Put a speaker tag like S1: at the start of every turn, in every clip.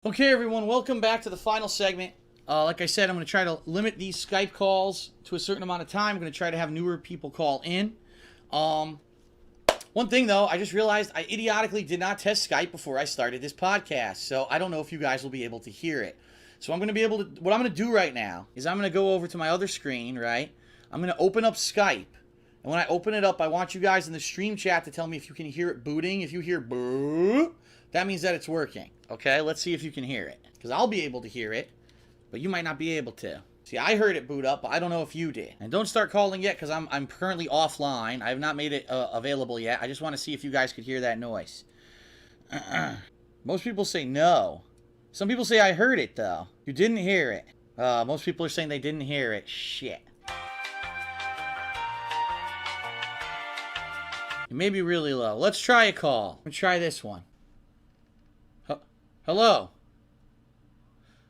S1: Okay, everyone, welcome back to the final segment. Like I said, I'm going to try to limit these Skype calls to a certain amount of time. I'm going to try to have newer people call in. One thing, though, I just realized I idiotically did not test Skype before I started this podcast, so I don't know if you guys will be able to hear it. So I'm going to be able to, what I'm going to do right now is I'm going to go over to my other screen, right? I'm going to open up Skype. And when I open it up, I want you guys in the stream chat to tell me if you can hear it booting. If you hear boo, that means that it's working. Okay, let's see if you can hear it. Because I'll be able to hear it, but you might not be able to. See, I heard it boot up, but I don't know if you did. And don't start calling yet, because I'm currently offline. I have not made it available yet. I just want to see if you guys could hear that noise. Most people say no. Some people say I heard it, though. You didn't hear it. Most people are saying they didn't hear it. Shit. It may be really low. Let's try a call. Let's try this one. Hello.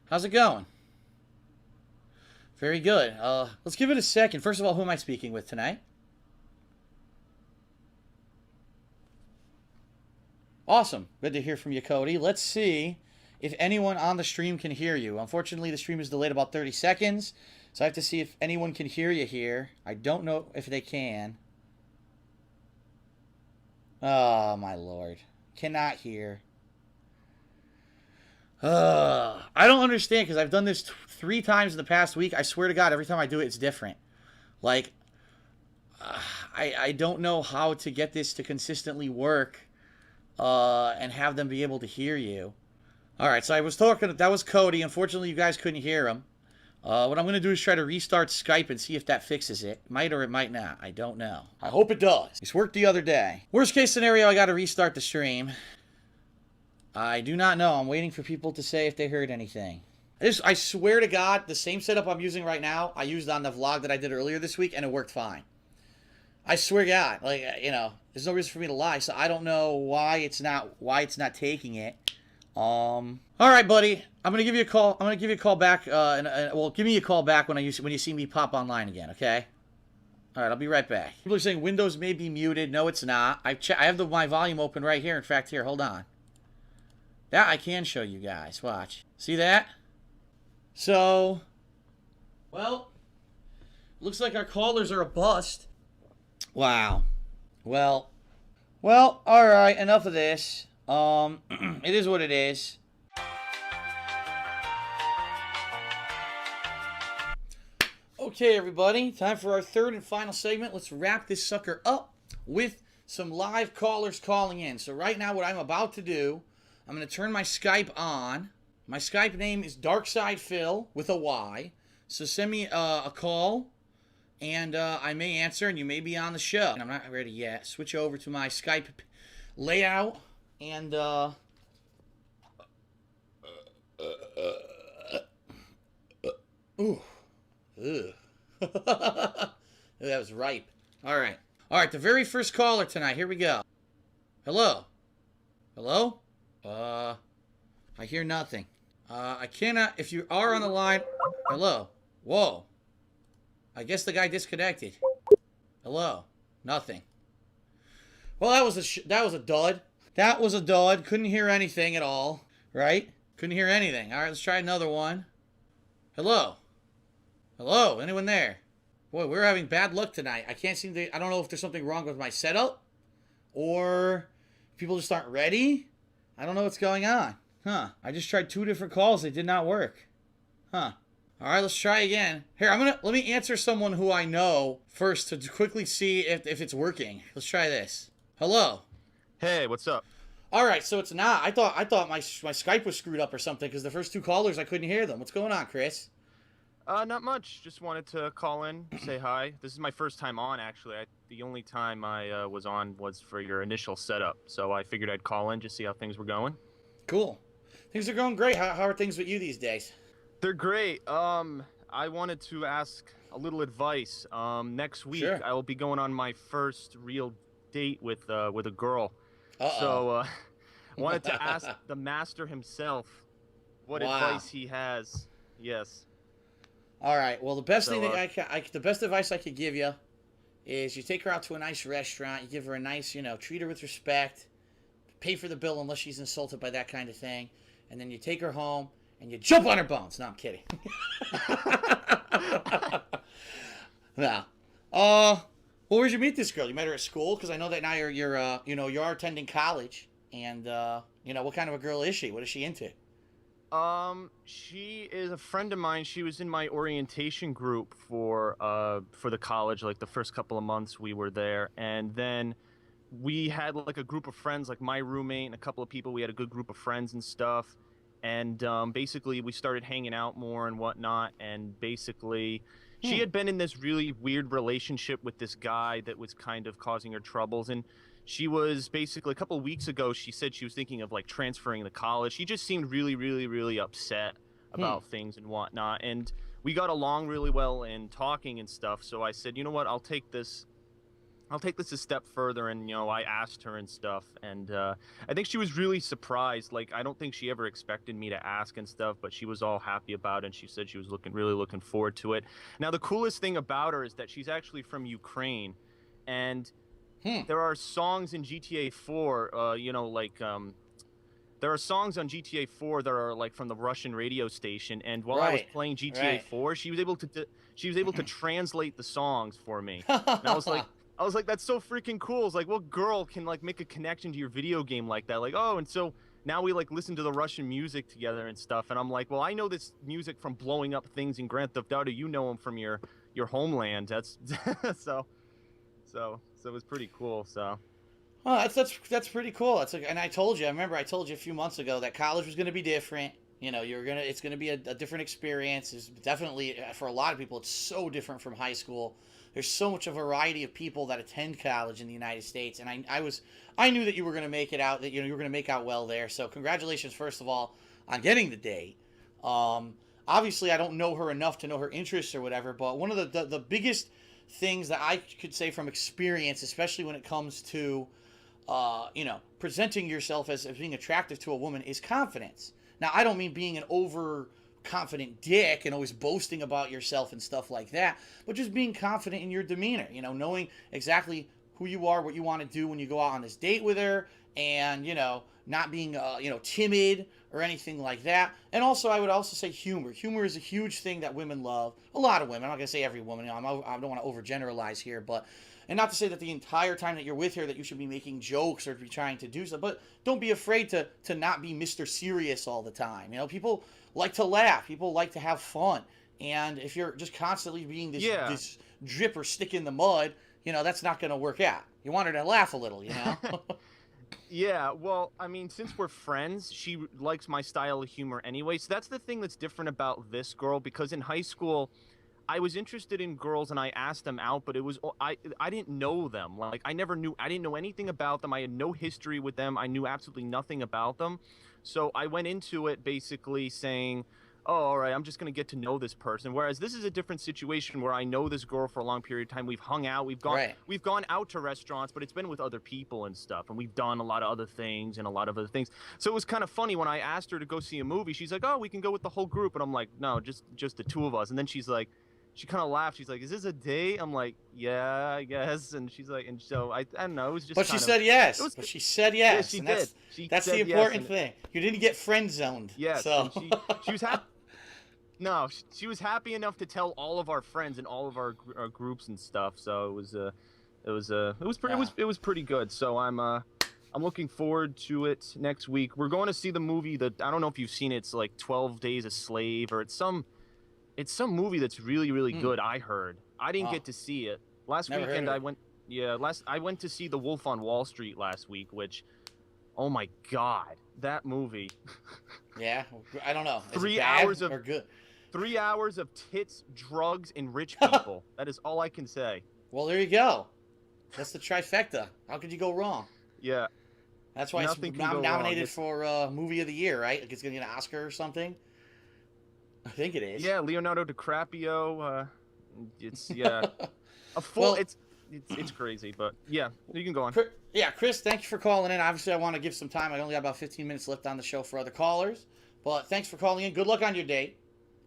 S1: How's it going? Very good. Let's give it a second. First of all, who am I speaking with tonight? Awesome. Good to hear from you, Cody. Let's see if anyone on the stream can hear you. Unfortunately, the stream is delayed about 30 seconds, so I have to see if anyone can hear you here. I don't know if they can. Oh, my lord. Cannot hear. I don't understand, because I've done this 3 times in the past week. I swear to God, every time I do it, it's different. Like, I don't know how to get this to consistently work and have them be able to hear you. Alright, so I was talking, that was Cody. Unfortunately, you guys couldn't hear him. What I'm going to do is try to restart Skype and see if that fixes it. Might or it might not. I don't know. I hope it does. This worked the other day. Worst case scenario, I got to restart the stream. I do not know. I'm waiting for people to say if they heard anything. I swear to God, the same setup I'm using right now, I used on the vlog that I did earlier this week, and it worked fine. I swear to God, like, you know, there's no reason for me to lie, so I don't know why it's not taking it. All right, buddy. I'm gonna give you a call. I'm gonna give you a call back. Well, give me a call back when you see me pop online again. Okay. All right, I'll be right back. People are saying Windows may be muted. No, it's not. I have my volume open right here. In fact, here, hold on. That I can show you guys. Watch. See that? So, well, looks like our callers are a bust. Wow. Well, all right. Enough of this. It is what it is. Okay, everybody. Time for our third and final segment. Let's wrap this sucker up with some live callers calling in. So right now, what I'm about to do, I'm going to turn my Skype on. My Skype name is DarksidePhil with a Y. So send me a call, and I may answer, and you may be on the show. And I'm not ready yet. Switch over to my Skype layout, and ooh, that was ripe. All right. The very first caller tonight. Here we go. Hello. I hear nothing. I cannot. If you are on the line, hello. Whoa. I guess the guy disconnected. Hello. Nothing. Well, that was a dud. That was a dud. Couldn't hear anything at all. Right? Couldn't hear anything. All right, let's try another one. Hello. Anyone there? Boy, we're having bad luck tonight. I can't seem to. I don't know if there's something wrong with my setup, or people just aren't ready. I don't know what's going on. Huh. I just tried 2 different calls. They did not work. Huh. All right, let's try again. Here, let me answer someone who I know first to quickly see if it's working. Let's try this. Hello.
S2: Hey, what's up?
S1: All right, so it's not. I thought my Skype was screwed up or something, because the first 2 callers, I couldn't hear them. What's going on, Chris?
S2: Not much. Just wanted to call in, say hi. This is my first time on, actually. The only time I was on was for your initial setup, so I figured I'd call in, just see how things were going.
S1: Cool. Things are going great. How are things with you these days?
S2: They're great. I wanted to ask a little advice. Next week,
S1: Sure.
S2: I will be going on my first real date with a girl.
S1: Uh-oh.
S2: So, I wanted to ask the master himself what advice he has. Yes.
S1: All right. Well, the best thing that the best advice I could give you is you take her out to a nice restaurant. You give her a nice, treat her with respect. Pay for the bill unless she's insulted by that kind of thing. and then you take her home and you jump on her bones. No, I'm kidding. No. Well, where'd you meet this girl? You met her at school? Because I know that now you're attending college, and what kind of a girl is she? What is she into?
S2: She is a friend of mine. She was in my orientation group for the college. Like the first couple of months we were there, and then we had like a group of friends, like my roommate and a couple of people. We had a good group of friends and stuff, and basically we started hanging out more and whatnot. And basically, she had been in this really weird relationship with this guy that was kind of causing her troubles, and she was basically a couple of weeks ago, she said she was thinking of like transferring to college. She just seemed really, really, really upset about things and whatnot. And we got along really well in talking and stuff. So I said, you know what, I'll take this a step further. And, I asked her and stuff. And I think she was really surprised. Like, I don't think she ever expected me to ask and stuff, but she was all happy about it. And she said she was really looking forward to it. Now, the coolest thing about her is that she's actually from Ukraine. And there are songs in GTA 4, there are songs on GTA 4 that are like from the Russian radio station, and while I was playing GTA 4, she was able to translate the songs for me. And I was like, that's so freaking cool. It's like, what girl can like make a connection to your video game like that? Like, oh, and so now we like listen to the Russian music together and stuff. And I'm like, well, I know this music from blowing up things in Grand Theft Auto. You know them from your homeland. That's So it was pretty cool. So,
S1: oh, that's pretty cool. And I remember I told you a few months ago that college was going to be different. It's going to be a different experience. It's definitely, for a lot of people, it's so different from high school. There's so much a variety of people that attend college in the United States, and I knew that you were going to make it out. That you were going to make out well there. So congratulations, first of all, on getting the date. Obviously, I don't know her enough to know her interests or whatever, but one of the biggest things that I could say from experience, especially when it comes to, presenting yourself as being attractive to a woman, is confidence. Now, I don't mean being an overconfident dick and always boasting about yourself and stuff like that, but just being confident in your demeanor, knowing exactly who you are, what you want to do when you go out on this date with her, and, not being, timid or anything like that. And also, I would also say humor. Humor is a huge thing that women love. A lot of women. I'm not going to say every woman. I don't want to overgeneralize here, and not to say that the entire time that you're with her that you should be making jokes or be trying to do stuff, but don't be afraid to not be Mr. Serious all the time. People like to laugh. People like to have fun. And if you're just constantly being this drip or stick in the mud, that's not going to work out. You want her to laugh a little,
S2: Yeah, well, I mean, since we're friends, she likes my style of humor anyway. So that's the thing that's different about this girl, because in high school, I was interested in girls and I asked them out, but it was I didn't know them. Like I didn't know anything about them. I had no history with them. I knew absolutely nothing about them. So I went into it basically saying, oh, all right, I'm just going to get to know this person. Whereas this is a different situation where I know this girl for a long period of time. We've hung out. We've gone out to restaurants, but it's been with other people and stuff. And we've done a lot of other things and a lot of other things. So it was kind of funny when I asked her to go see a movie. She's like, oh, we can go with the whole group. And I'm like, no, just the two of us. And then she kind of laughed. She's like, is this a date? I'm like, yeah, I guess. And she's like, and so I don't know. It was just
S1: But she said yes. But she said yes.
S2: Yeah, she did.
S1: That's the important thing. You didn't get friend zoned.
S2: Yes.
S1: So.
S2: And she was happy. No, she was happy enough to tell all of our friends and all of our groups and stuff. So it was pretty good. So I'm looking forward to it next week. We're going to see the movie that I don't know if you've seen it. It's like 12 Days a Slave, or it's some movie that's really, really good. I heard. I didn't get to see it last weekend. I went to see The Wolf on Wall Street last week, which, oh my God, that movie.
S1: Yeah, I don't know.
S2: 3 hours
S1: or good.
S2: 3 hours of tits, drugs, and rich people. That is all I can say.
S1: Well, there you go. That's the trifecta. How could you go wrong?
S2: Yeah.
S1: That's why it's nominated for Movie of the Year, right? Like it's going to get an Oscar or something. I think it is.
S2: Yeah, Leonardo DiCaprio. It's it's crazy, but yeah, you can go on.
S1: Yeah, Chris, thank you for calling in. Obviously, I want to give some time. I only got about 15 minutes left on the show for other callers, but thanks for calling in. Good luck on your date.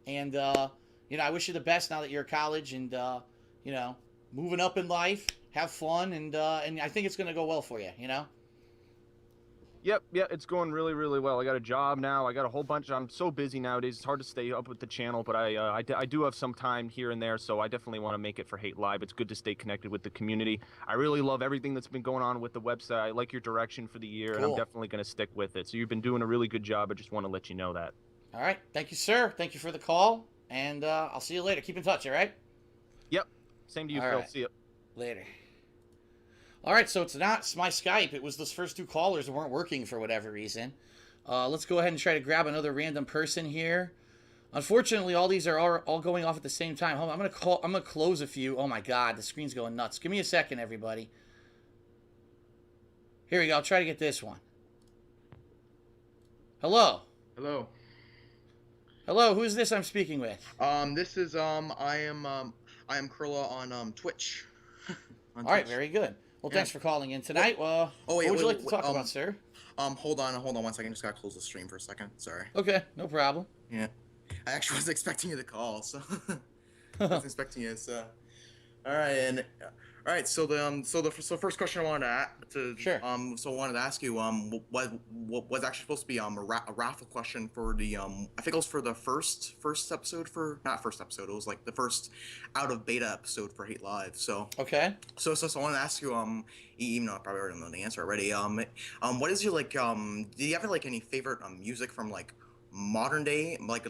S1: And, I wish you the best now that you're at college and, moving up in life. Have fun, and I think it's going to go well for you,
S2: Yep, yeah, it's going really, really well. I got a job now. I got a whole bunch. I'm so busy nowadays. It's hard to stay up with the channel, but I do have some time here and there, so I definitely want to make it for Hate Live. It's good to stay connected with the community. I really love everything that's been going on with the website. I like your direction for the year, and I'm
S1: Cool.
S2: definitely going to stick with it. So you've been doing a really good job. I just want to let you know that.
S1: All right. Thank you, sir. Thank you for the call, and I'll see you later. Keep in touch, all right?
S2: Yep. Same to you,
S1: All
S2: Phil.
S1: right.
S2: See you.
S1: Later. All right, so it's not my Skype. It was those first two callers that weren't working for whatever reason. Let's go ahead and try to grab another random person here. Unfortunately, all these are all going off at the same time. Hold on, I'm gonna close a few. Oh my God, the screen's going nuts. Give me a second, everybody. Here we go. I'll try to get this one. Hello.
S3: Hello.
S1: Hello. Who's this I'm speaking with?
S3: This is I am Kurla on Twitch.
S1: All right, very good. Well, thanks for calling in tonight. Well,
S3: oh, wait,
S1: what would you
S3: wait,
S1: like to talk about, sir?
S3: Hold on 1 second. Just gotta close the stream for a second. Sorry.
S1: Okay, no problem.
S3: Yeah. I actually wasn't expecting you to call, so I wasn't expecting you. So, all right, so first question I wanted to
S1: Sure.
S3: so I wanted to ask you what was actually supposed to be a raffle question for the I think it was for the first episode for not first episode, it was like the first out of beta episode for Hate Live. So
S1: Okay.
S3: so I want to ask you even though I probably already know the answer already, what is your do you have like any favorite music from like modern day, like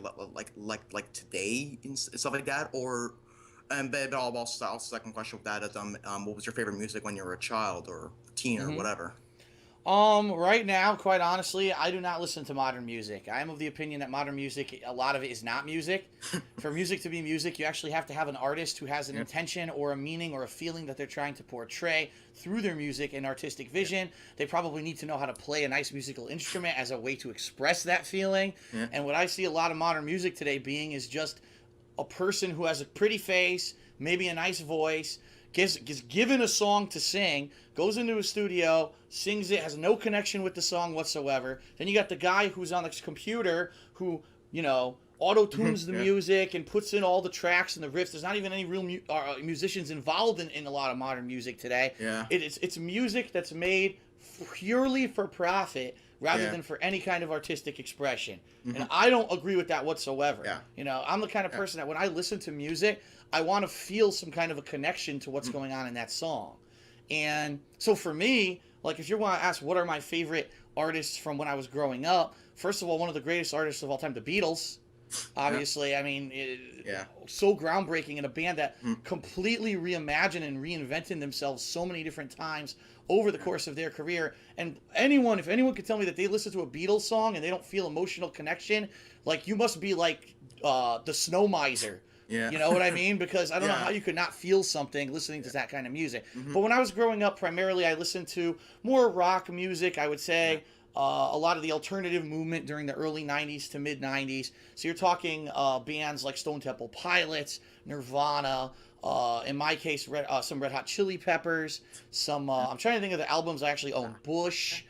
S3: today and stuff like that, or but also second question with that is what was your favorite music when you were a child or teen or whatever?
S1: Right now, quite honestly, I do not listen to modern music. I am of the opinion that modern music, a lot of it is not music. For music to be music, you actually have to have an artist who has an intention or a meaning or a feeling that they're trying to portray through their music and artistic vision. They probably need to know how to play a nice musical instrument as a way to express that feeling. And what I see a lot of modern music today being is just a person who has a pretty face, maybe a nice voice, gets given a song to sing, goes into a studio, sings it, has no connection with the song whatsoever. Then you got the guy who's on the computer who, auto-tunes the music and puts in all the tracks and the riffs. There's not even any real musicians involved in a lot of modern music today.
S3: Yeah.
S1: It's music that's made purely for profit rather than for any kind of artistic expression. And I don't agree with that whatsoever.
S3: Yeah.
S1: I'm the kind of person that when I listen to music, I want to feel some kind of a connection to what's going on in that song. And so for me, like if you want to ask what are my favorite artists from when I was growing up, first of all, one of the greatest artists of all time, the Beatles. Obviously, I mean, so groundbreaking in a band that completely reimagined and reinvented themselves so many different times over the course of their career. And if anyone could tell me that they listen to a Beatles song and they don't feel emotional connection, like you must be like the Snow Miser.
S3: Yeah.
S1: You know what I mean? Because I don't know how you could not feel something listening to that kind of music. But when I was growing up, primarily I listened to more rock music, I would say. A lot of the alternative movement during the early 90s to mid 90s. So you're talking bands like Stone Temple Pilots, Nirvana, in my case, some Red Hot Chili Peppers, some, I'm trying to think of the albums I actually own, Bush,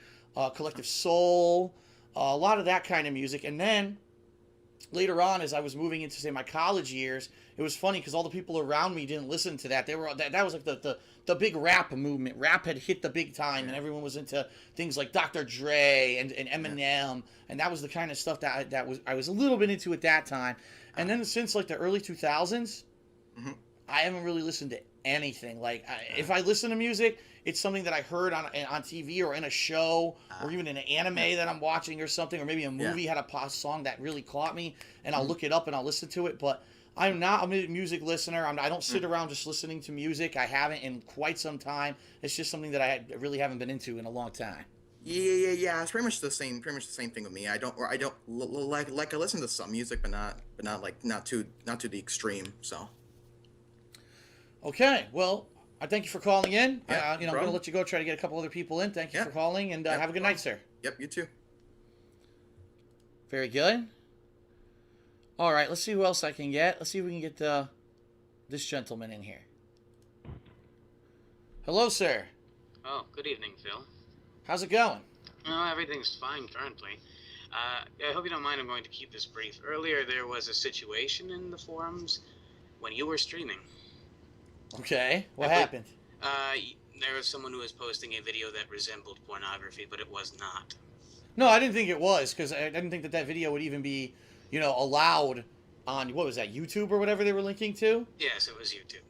S1: Collective Soul, a lot of that kind of music. And then later on, as I was moving into, say, my college years, it was funny because all the people around me didn't listen to that. That was like the big rap movement. Rap had hit the big time, and everyone was into things like Dr. Dre and Eminem, and that was the kind of stuff that I was a little bit into at that time. And then since like the early 2000s, I haven't really listened to anything. Like if I listen to music, it's something that I heard on TV or in a show or even in an anime that I'm watching or something, or maybe a movie had a song that really caught me, and I'll look it up and I'll listen to it. But I'm not a music listener. I don't sit around just listening to music. I haven't in quite some time. It's just something that I really haven't been into in a long time.
S3: Yeah. It's pretty much the same thing with me. I don't I listen to some music, but not to the extreme. So.
S1: Okay, well, I thank you for calling in.
S3: Yeah,
S1: I'm going to let you go try to get a couple other people in. Thank you for calling, and have a good night, sir.
S3: Yep, you too.
S1: Very good. All right, let's see who else I can get. Let's see if we can get this gentleman in here. Hello, sir.
S4: Oh, good evening, Phil.
S1: How's it going?
S4: Oh, everything's fine currently. I hope you don't mind, I'm going to keep this brief. Earlier, there was a situation in the forums when you were streaming.
S1: Okay, what happened?
S4: There was someone who was posting a video that resembled pornography, but it was not.
S1: No, I didn't think it was, because I didn't think that that video would even be, allowed on, what was that, YouTube or whatever they were linking to?
S4: Yes, it was YouTube.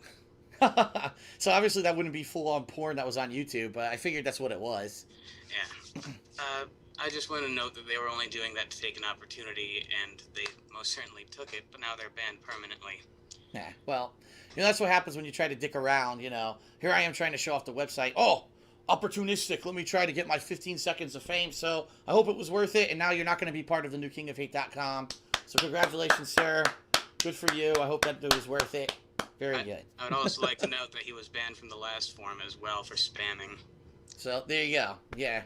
S1: So obviously that wouldn't be full-on porn that was on YouTube, but I figured that's what it was.
S4: Yeah. I just want to note that they were only doing that to take an opportunity, and they most certainly took it, but now they're banned permanently.
S1: Yeah, well, that's what happens when you try to dick around, Here I am trying to show off the website. Oh, opportunistic. Let me try to get my 15 seconds of fame. So I hope it was worth it, and now you're not going to be part of the new kingofhate.com. So congratulations, sir. Good for you. I hope that it was worth it. Very good.
S4: I would also like to note that he was banned from the last forum as well for spamming.
S1: So there you go. Yeah.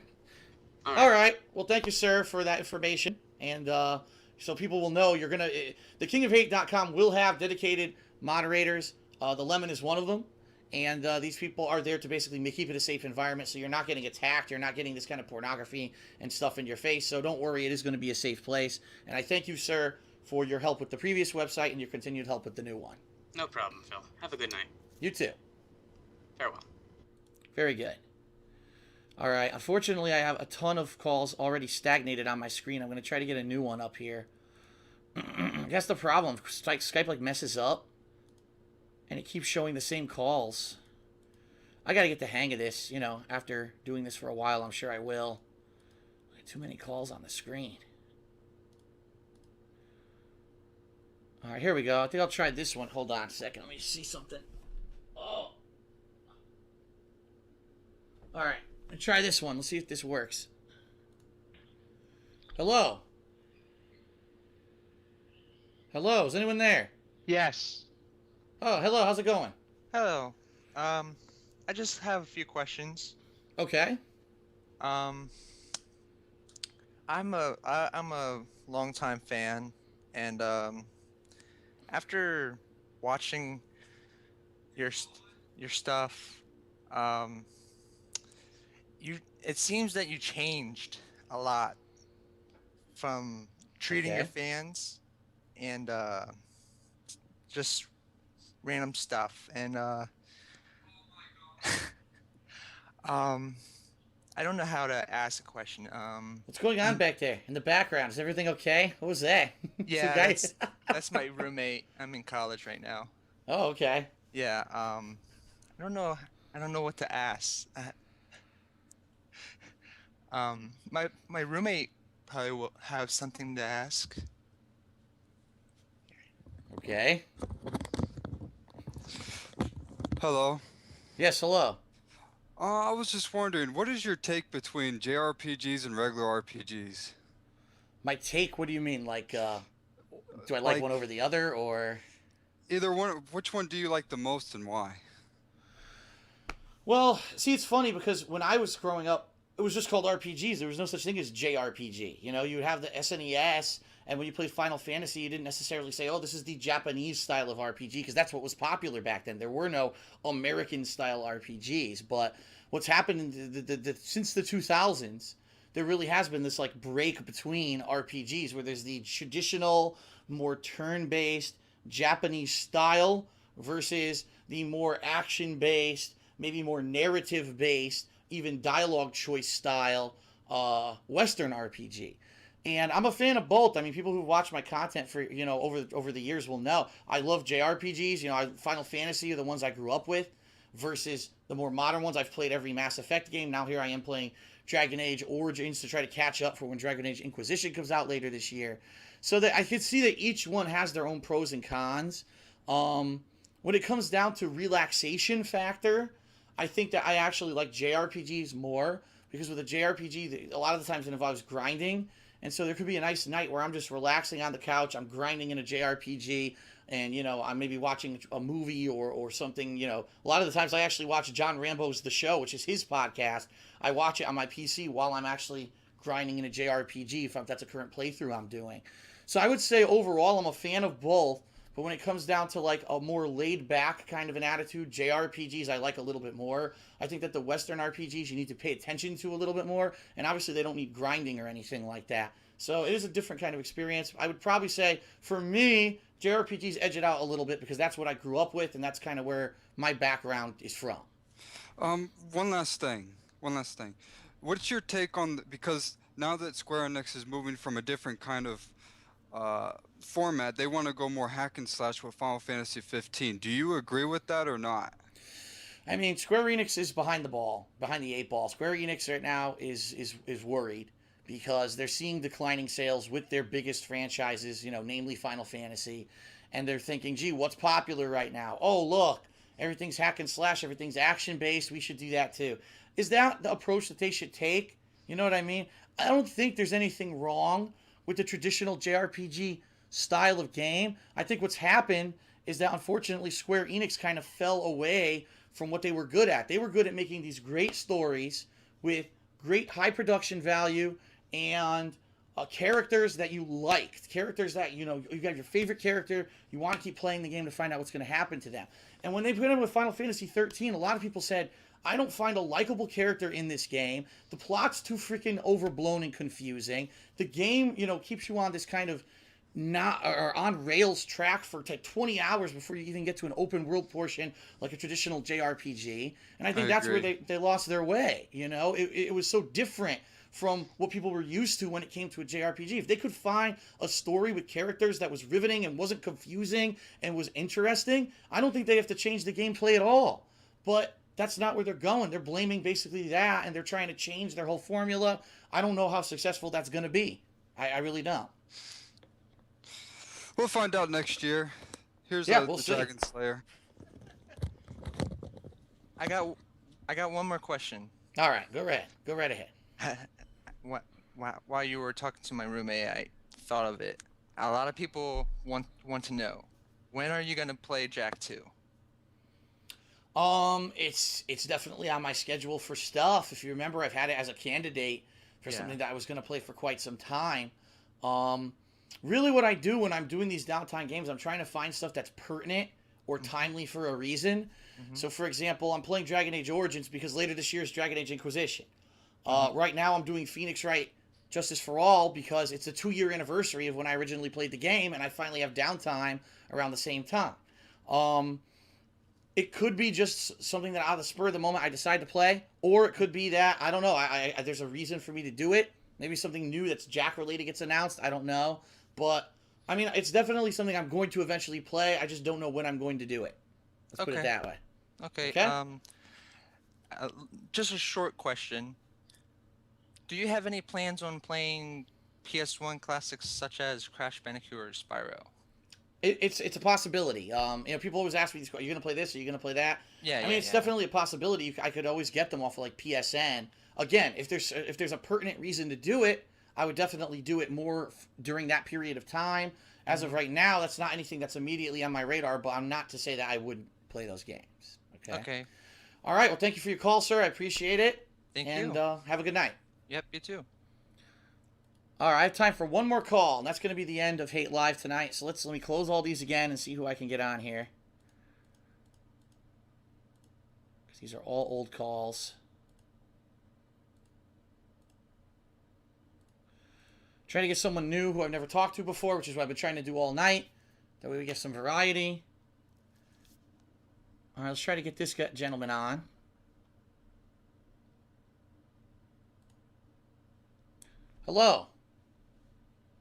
S4: All
S1: right. Well, thank you, sir, for that information. And so people will know you're going to... The kingofhate.com will have dedicated moderators. The Lemon is one of them. And these people are there to basically keep it a safe environment, so you're not getting attacked, you're not getting this kind of pornography and stuff in your face. So don't worry, it is going to be a safe place. And I thank you, sir, for your help with the previous website and your continued help with the new one.
S4: No problem, Phil. Have a good night.
S1: You too.
S4: Farewell.
S1: Very good. All right. Unfortunately, I have a ton of calls already stagnated on my screen. I'm going to try to get a new one up here. That's the problem. Skype messes up. And it keeps showing the same calls. I gotta get the hang of this, after doing this for a while. I'm sure I will. Too many calls on the screen. Alright, here we go. I think I'll try this one. Hold on a second. Let me see something. Oh. Alright, let's try this one. Let's see if this works. Hello? Hello, is anyone there?
S5: Yes.
S1: Oh, hello, how's it going?
S5: Hello. I just have a few questions.
S1: Okay.
S5: I'm a longtime fan, and after watching your stuff, it seems that you changed a lot from treating your fans and just random stuff, and I don't know how to ask a question.
S1: What's going on back there in the background? Is everything okay? What was that?
S5: Yeah, that's my roommate. I'm in college right now.
S1: Oh, okay.
S5: Yeah. I don't know what to ask. My roommate probably will have something to ask.
S1: Okay.
S6: Hello.
S1: Yes, hello.
S6: I was just wondering, what is your take between JRPGs and regular RPGs?
S1: My take? What do you mean? Do I like one over the other, or?
S6: Either one. Which one do you like the most, and why?
S1: Well, see, it's funny because when I was growing up, it was just called RPGs. There was no such thing as JRPG. You would have the SNES, and when you played Final Fantasy, you didn't necessarily say, oh, this is the Japanese style of RPG, because that's what was popular back then. There were no American-style RPGs. But what's happened since the 2000s, there really has been this break between RPGs, where there's the traditional, more turn-based Japanese style versus the more action-based, maybe more narrative-based, even dialogue choice style Western RPG. And I'm a fan of both. I mean, people who've watched my content for, over the years will know. I love JRPGs. Final Fantasy are the ones I grew up with versus the more modern ones. I've played every Mass Effect game. Now here I am playing Dragon Age Origins to try to catch up for when Dragon Age Inquisition comes out later this year. So that I can see that each one has their own pros and cons. When it comes down to relaxation factor, I think that I actually like JRPGs more, because with a JRPG, a lot of the times it involves grinding. And so there could be a nice night where I'm just relaxing on the couch, I'm grinding in a JRPG, and, I'm maybe watching a movie or something, A lot of the times I actually watch John Rambo's The Show, which is his podcast. I watch it on my PC while I'm actually grinding in a JRPG, if that's a current playthrough I'm doing. So I would say overall I'm a fan of both, but when it comes down to a more laid-back kind of an attitude, JRPGs I like a little bit more. I think that the Western RPGs you need to pay attention to a little bit more, and obviously they don't need grinding or anything like that. So it is a different kind of experience. I would probably say, for me, JRPGs edge it out a little bit because that's what I grew up with, and that's kind of where my background is from.
S6: One last thing. What's your take on because now that Square Enix is moving from a different kind of format, they want to go more hack and slash with Final Fantasy 15. Do you agree with that or not?
S1: I mean, Square Enix is behind the 8 ball. Square Enix right now is worried because they're seeing declining sales with their biggest franchises, namely Final Fantasy, and they're thinking, gee, what's popular right now? Oh, look, everything's hack and slash, everything's action based. We should do that too. Is that the approach that they should take? You know what I mean? I don't think there's anything wrong with the traditional JRPG style of game. I think what's happened is that unfortunately Square Enix kind of fell away from what they were good at. They were good at making these great stories with great high production value and characters that you liked. Characters that, you got your favorite character, you want to keep playing the game to find out what's going to happen to them. And when they put in with Final Fantasy 13, a lot of people said, I don't find a likable character in this game. The plot's too freaking overblown and confusing. The game, keeps you on this kind of not or on rails track for 20 hours before you even get to an open world portion like a traditional JRPG. And I think that's where they lost their way. It was so different from what people were used to when it came to a JRPG. If they could find a story with characters that was riveting and wasn't confusing and was interesting, I don't think they have to change the gameplay at all. But that's not where they're going. They're blaming basically that, and they're trying to change their whole formula. I don't know how successful that's going to be. I really don't.
S6: We'll find out next year. Here's
S1: we'll
S6: the
S1: see.
S6: Dragon Slayer.
S5: I got one more question.
S1: All right, go right ahead.
S5: While you were talking to my roommate, I thought of it. A lot of people want to know, when are you gonna play Jack 2?
S1: It's definitely on my schedule for stuff. If you remember, I've had it as a candidate for something that I was going to play for quite some time. Really what I do when I'm doing these downtime games, I'm trying to find stuff that's pertinent or timely for a reason. So, for example, I'm playing Dragon Age Origins because later this year is Dragon Age Inquisition. Right now I'm doing Phoenix Wright Justice for All because it's a 2-year anniversary of when I originally played the game, and I finally have downtime around the same time. It could be just something that out of the spur of the moment I decide to play, or it could be that, I don't know, there's a reason for me to do it. Maybe something new that's Jack related gets announced, I don't know. But, I mean, it's definitely something I'm going to eventually play, I just don't know when I'm going to do it. Let's put it that way.
S5: Okay.
S1: Okay?
S5: Just a short question. Do you have any plans on playing PS1 classics such as Crash Bandicoot or Spyro?
S1: It's a possibility. People always ask me, are you going to play this? Are you going to play that? I mean, it's definitely a possibility. I could always get them off of like PSN. Again, if there's a pertinent reason to do it, I would definitely do it more during that period of time. As of right now, that's not anything that's immediately on my radar, but I'm not to say that I wouldn't play those games. Okay. All right. Well, thank you for your call, sir. I appreciate it.
S5: Thank you.
S1: And have a good night.
S5: Yep, you too.
S1: All right, I have time for one more call, and that's going to be the end of Hate Live tonight. So let me close all these again and see who I can get on here. Because these are all old calls. Trying to get someone new who I've never talked to before, which is what I've been trying to do all night. That way we get some variety. All right, let's try to get this gentleman on. Hello.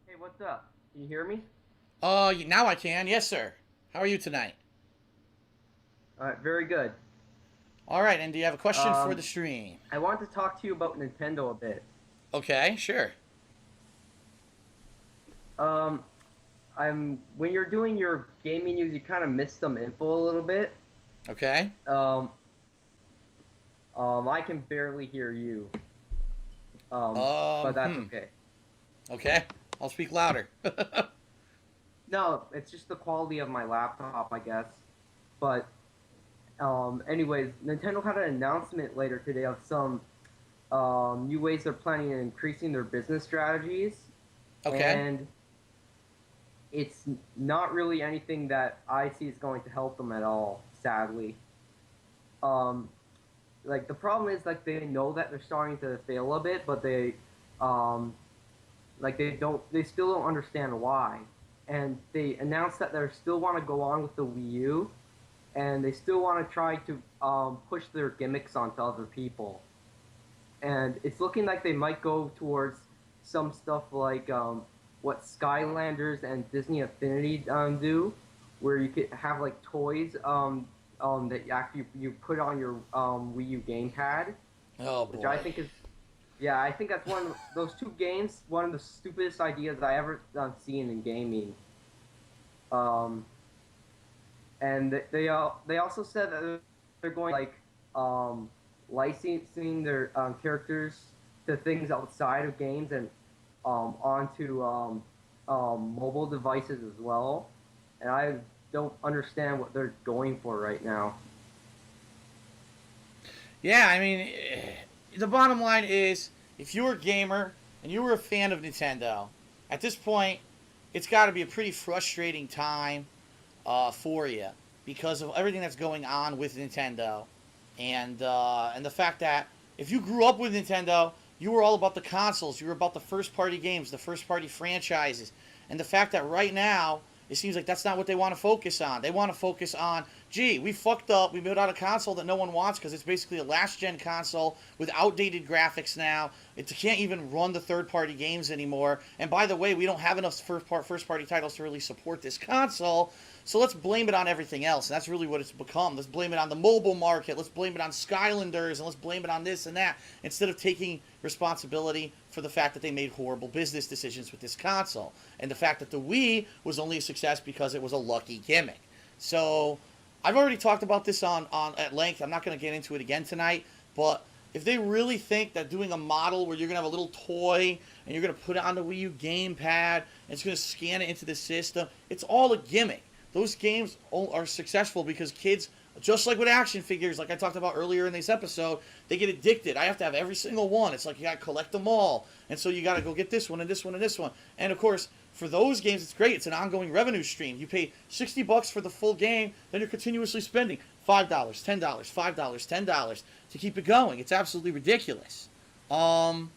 S7: Hey, what's up? Can you hear me?
S1: Now I can. Yes, sir. How are you tonight?
S7: Very good.
S1: All right, and do you have a question for the stream?
S7: I wanted to talk to you about Nintendo a bit.
S1: Okay, sure.
S7: When you're doing your gaming news, you kind of miss some info a little bit.
S1: Okay.
S7: I can barely hear you. But that's okay.
S1: Okay, I'll speak louder.
S7: No, it's just the quality of my laptop, I guess. But, anyways, Nintendo had an announcement later today of some new ways they're planning on increasing their business strategies.
S1: Okay.
S7: And it's not really anything that I see is going to help them at all, sadly. Like, the problem is, like, they know that they're starting to fail a bit, but they still don't understand why. And they announced that they still want to go on with the Wii U, and they still want to try to push their gimmicks onto other people. And it's looking like they might go towards some stuff like what Skylanders and Disney Infinity do, where you could have like toys that actually you put on your Wii U gamepad,
S1: Oh boy.
S7: which I think is, yeah, I think that's one of those two games, one of the stupidest ideas I ever seen in gaming. And they also said that they're going like licensing their characters to things outside of games and onto mobile devices as well. And I don't understand what they're going for right now.
S1: Yeah, I mean, the bottom line is, if you're a gamer and you were a fan of Nintendo, at this point, it's got to be a pretty frustrating time for you because of everything that's going on with Nintendo, and the fact that if you grew up with Nintendo, you were all about the consoles, you were about the first-party games, the first-party franchises, and the fact that right now it seems like that's not what they want to focus on. They want to focus on, gee, we fucked up. We built out a console that no one wants because it's basically a last-gen console with outdated graphics now. It can't even run the third-party games anymore. And by the way, we don't have enough first-party titles to really support this console. So let's blame it on everything else. And that's really what it's become. Let's blame it on the mobile market. Let's blame it on Skylanders. And let's blame it on this and that. Instead of taking responsibility for the fact that they made horrible business decisions with this console. And the fact that the Wii was only a success because it was a lucky gimmick. So I've already talked about this on at length. I'm not going to get into it again tonight. But if they really think that doing a model where you're going to have a little toy and you're going to put it on the Wii U gamepad and it's going to scan it into the system, it's all a gimmick. Those games are successful because kids, just like with action figures, like I talked about earlier in this episode, they get addicted. I have to have every single one. It's like you got to collect them all. And so you got to go get this one and this one and this one. And of course, for those games, it's great. It's an ongoing revenue stream. You pay $60 for the full game, then you're continuously spending $5, $10, $5, $10 to keep it going. It's absolutely ridiculous. If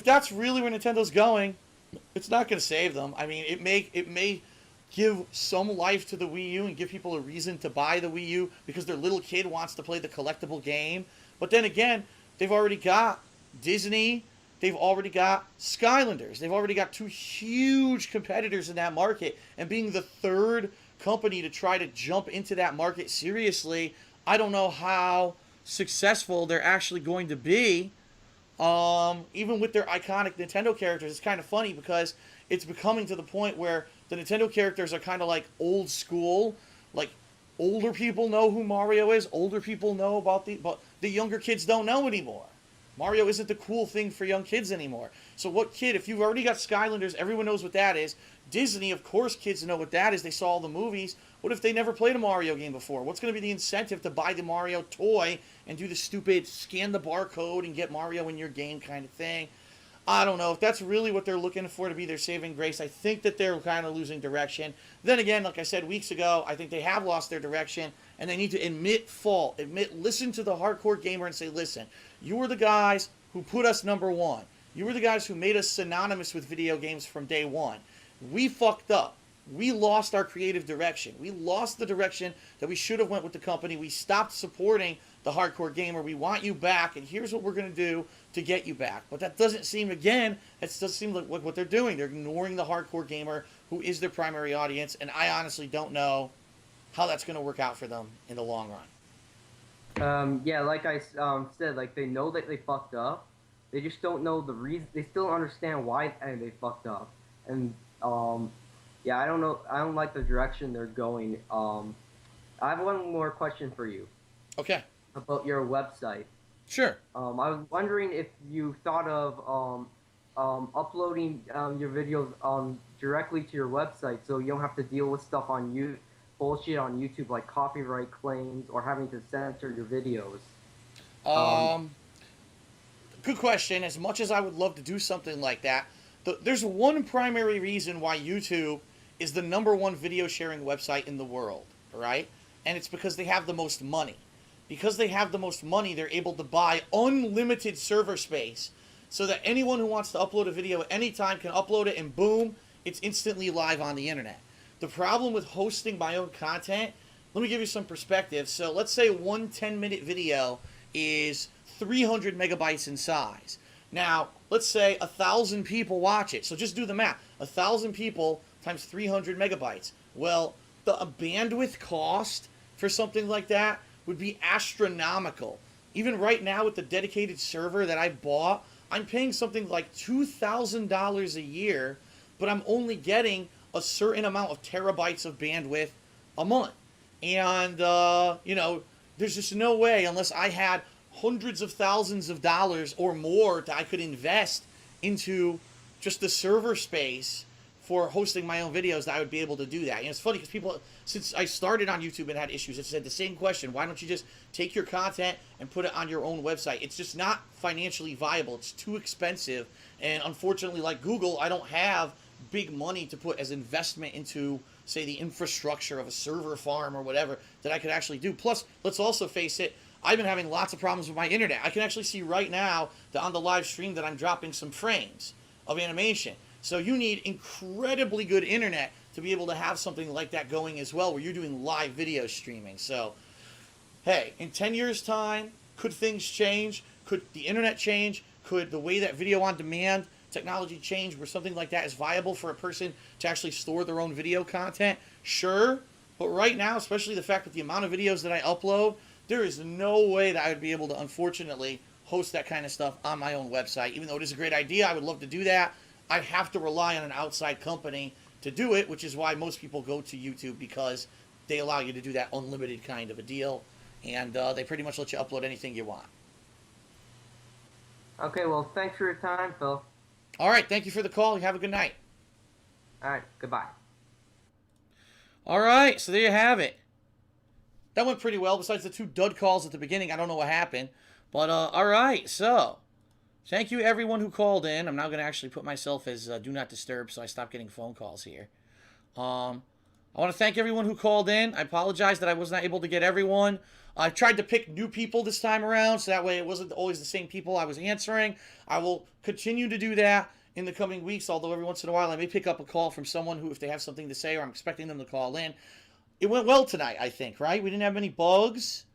S1: that's really where Nintendo's going, it's not going to save them. I mean, it may give some life to the Wii U and give people a reason to buy the Wii U because their little kid wants to play the collectible game. But then again, they've already got Disney, they've already got Skylanders, they've already got two huge competitors in that market, and being the third company to try to jump into that market seriously, I don't know how successful they're actually going to be. Even with their iconic Nintendo characters, it's kind of funny because it's becoming to the point where the Nintendo characters are kind of like old school. Like, older people know who Mario is. Older people know about but the younger kids don't know anymore. Mario isn't the cool thing for young kids anymore. So what kid, if you've already got Skylanders, everyone knows what that is. Disney, of course kids know what that is. They saw all the movies. What if they never played a Mario game before? What's going to be the incentive to buy the Mario toy and do the stupid scan the barcode and get Mario in your game kind of thing? I don't know. If that's really what they're looking for to be their saving grace, I think that they're kind of losing direction. Then again, like I said weeks ago, I think they have lost their direction, and they need to admit fault. Listen to the hardcore gamer and say, listen, you were the guys who put us number one. You were the guys who made us synonymous with video games from day one. We fucked up. We lost our creative direction. We lost the direction that we should have went with the company. We stopped supporting the hardcore gamer. We want you back, and here's what we're going to do to get you back. But that doesn't seem, again, it doesn't seem like what they're doing. They're ignoring the hardcore gamer, who is their primary audience, and I honestly don't know how that's going to work out for them in the long run.
S7: Yeah, like I said, like they know that they fucked up. They just don't know the reason. They still don't understand why they fucked up. And yeah, I don't know. I don't like the direction they're going. I have one more question for you.
S1: Okay.
S7: About your website.
S1: Sure.
S7: I was wondering if you thought of uploading your videos directly to your website, so you don't have to deal with stuff on bullshit on YouTube like copyright claims or having to censor your videos.
S1: Good question. As much as I would love to do something like that, there's one primary reason why YouTube is the #1 video sharing website in the world, right? And it's because they have the most money. Because they have the most money, they're able to buy unlimited server space so that anyone who wants to upload a video at any time can upload it, and boom, it's instantly live on the internet. The problem with hosting my own content, let me give you some perspective. So let's say one 10-minute video is 300 megabytes in size. Now, let's say 1,000 people watch it. So just do the math. 1,000 people times 300 megabytes. Well, the bandwidth cost for something like that would be astronomical. Even right now with the dedicated server that I bought, I'm paying something like $2,000 a year, but I'm only getting a certain amount of terabytes of bandwidth a month. And, you know, there's just no way, unless I had hundreds of thousands of dollars or more that I could invest into just the server space for hosting my own videos, that I would be able to do that. And it's funny because people, since I started on YouTube and had issues, have said the same question. Why don't you just take your content and put it on your own website? It's just not financially viable. It's too expensive. And unfortunately, like Google, I don't have big money to put as investment into, say, the infrastructure of a server farm or whatever that I could actually do. Plus, let's also face it, I've been having lots of problems with my internet. I can actually see right now that on the live stream that I'm dropping some frames of animation. So you need incredibly good internet to be able to have something like that going as well, where you're doing live video streaming. So, hey, in 10 years' time, could things change? Could the internet change? Could the way that video on demand technology change where something like that is viable for a person to actually store their own video content? Sure. But right now, especially the fact that the amount of videos that I upload, there is no way that I would be able to, unfortunately, host that kind of stuff on my own website. Even though it is a great idea, I would love to do that. I'd have to rely on an outside company to do it, which is why most people go to YouTube, because they allow you to do that unlimited kind of a deal, and they pretty much let you upload anything you want.
S7: Okay, well, thanks for your time, Phil.
S1: All right, thank you for the call. You have a good night.
S7: All right, goodbye.
S1: All right, so there you have it. That went pretty well, besides the 2 dud calls at the beginning. I don't know what happened. But, all right, so thank you, everyone who called in. I'm now going to actually put myself as Do Not Disturb, so I stop getting phone calls here. I want to thank everyone who called in. I apologize that I was not able to get everyone. I tried to pick new people this time around, so that way it wasn't always the same people I was answering. I will continue to do that in the coming weeks, although every once in a while I may pick up a call from someone who, if they have something to say or I'm expecting them to call in. It went well tonight, I think, right? We didn't have many bugs.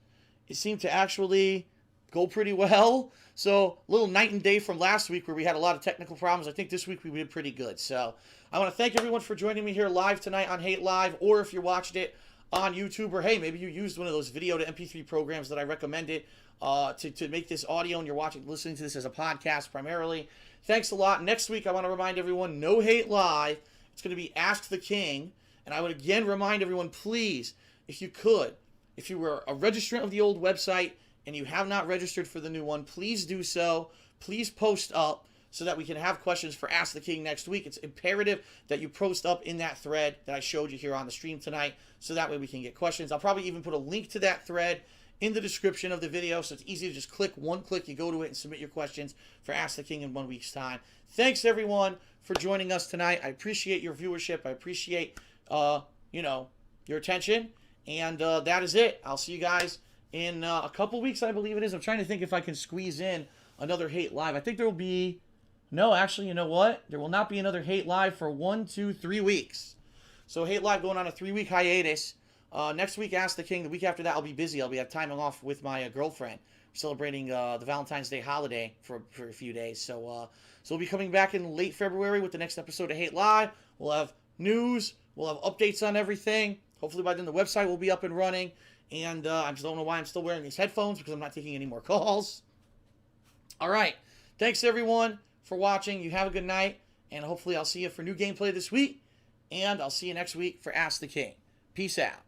S1: It seemed to actually go pretty well. So, a little night and day from last week where we had a lot of technical problems. I think this week we did pretty good. So, I want to thank everyone for joining me here live tonight on Hate Live, or if you watched it on YouTube, or hey, maybe you used one of those video to MP3 programs that I recommended to make this audio, and you're listening to this as a podcast primarily. Thanks a lot. Next week, I want to remind everyone, no Hate Live. It's going to be Ask the King. And I would again remind everyone, please, if you could, if you were a registrant of the old website and you have not registered for the new one, please do so. Please post up so that we can have questions for Ask the King next week. It's imperative that you post up in that thread that I showed you here on the stream tonight, so that way we can get questions. I'll probably even put a link to that thread in the description of the video, so it's easy to just click one click, you go to it and submit your questions for Ask the King in 1 week's time. Thanks, everyone, for joining us tonight. I appreciate your viewership. I appreciate you know, your attention, and that is it. I'll see you guys in a couple weeks, I believe it is. I'm trying to think if I can squeeze in another Hate Live. I think there will be, no, actually, you know what? There will not be another Hate Live for 1, 2, 3 weeks. So Hate Live going on a 3-week hiatus. Next week, Ask the King. The week after that, I'll be busy. I'll be have time off with my girlfriend, celebrating the Valentine's Day holiday for a few days. So we'll be coming back in late February with the next episode of Hate Live. We'll have news. We'll have updates on everything. Hopefully by then the website will be up and running. And I just don't know why I'm still wearing these headphones, because I'm not taking any more calls. All right. Thanks, everyone, for watching. You have a good night. And hopefully I'll see you for new gameplay this week. And I'll see you next week for Ask the King. Peace out.